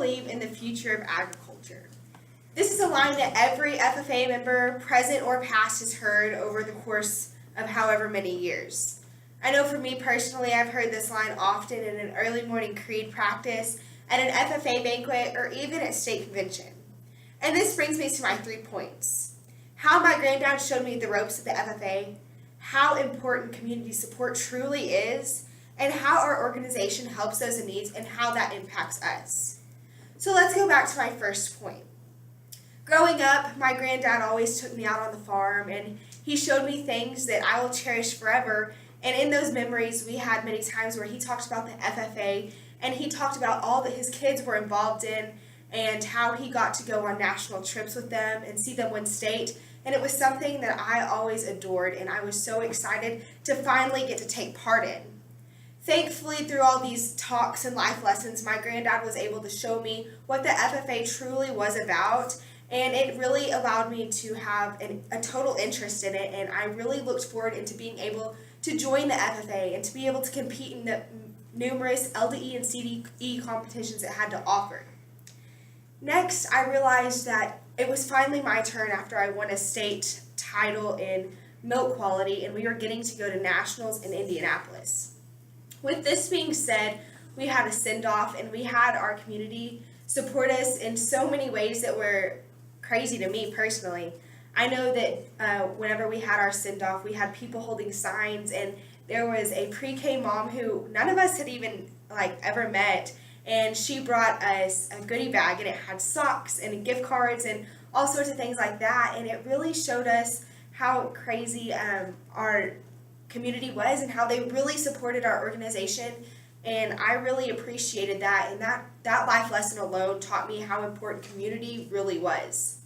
believe in the future of agriculture. This is a line that every FFA member, present or past, has heard over the course of however many years. I know for me personally, I've heard this line often in an early morning creed practice, at an FFA banquet, or even at state convention. And this brings me to my 3 points. How my granddad showed me the ropes of the FFA, how important community support truly is, and how our organization helps those in need and how that impacts us. So let's go back to my first point. Growing up, my granddad always took me out on the farm, and he showed me things that I will cherish forever. And in those memories, we had many times where he talked about the FFA, and he talked about all that his kids were involved in, and how he got to go on national trips with them and see them win state. And it was something that I always adored, and I was so excited to finally get to take part in. Thankfully, through all these talks and life lessons, my granddad was able to show me what the FFA truly was about, and it really allowed me to have a total interest in it, and I really looked forward into being able to join the FFA and to be able to compete in the numerous LDE and CDE competitions it had to offer. Next, I realized that it was finally my turn after I won a state title in milk quality, and we were getting to go to nationals in Indianapolis. With this being said, we had a send-off, and we had our community support us in so many ways that were crazy to me personally. I know that whenever we had our send-off, we had people holding signs, and there was a pre-K mom who none of us had even ever met, and she brought us a goodie bag, and it had socks and gift cards and all sorts of things like that, and it really showed us how crazy our community was and how they really supported our organization, and I really appreciated that, and that life lesson alone taught me how important community really was.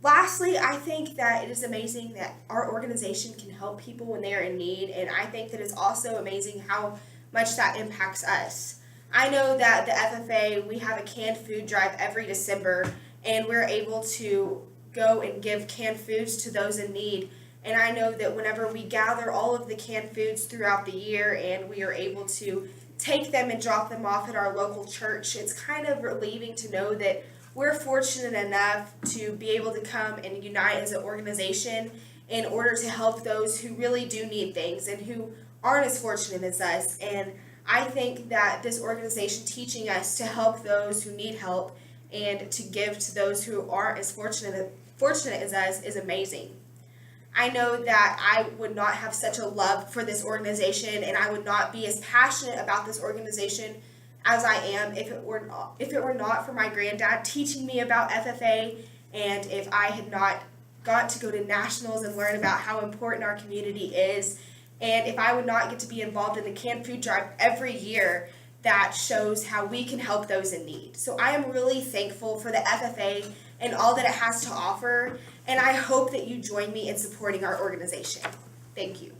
Lastly, I think that it is amazing that our organization can help people when they are in need, and I think that it's also amazing how much that impacts us. I know that the FFA, we have a canned food drive every December, and we're able to go and give canned foods to those in need. And I know that whenever we gather all of the canned foods throughout the year and we are able to take them and drop them off at our local church, it's kind of relieving to know that we're fortunate enough to be able to come and unite as an organization in order to help those who really do need things and who aren't as fortunate as us. And I think that this organization teaching us to help those who need help and to give to those who aren't as fortunate as us is amazing. I know that I would not have such a love for this organization, and I would not be as passionate about this organization as I am if it were not for my granddad teaching me about FFA, and if I had not got to go to nationals and learn about how important our community is, and if I would not get to be involved in the canned food drive every year that shows how we can help those in need. So I am really thankful for the FFA and all that it has to offer, and I hope that you join me in supporting our organization. Thank you.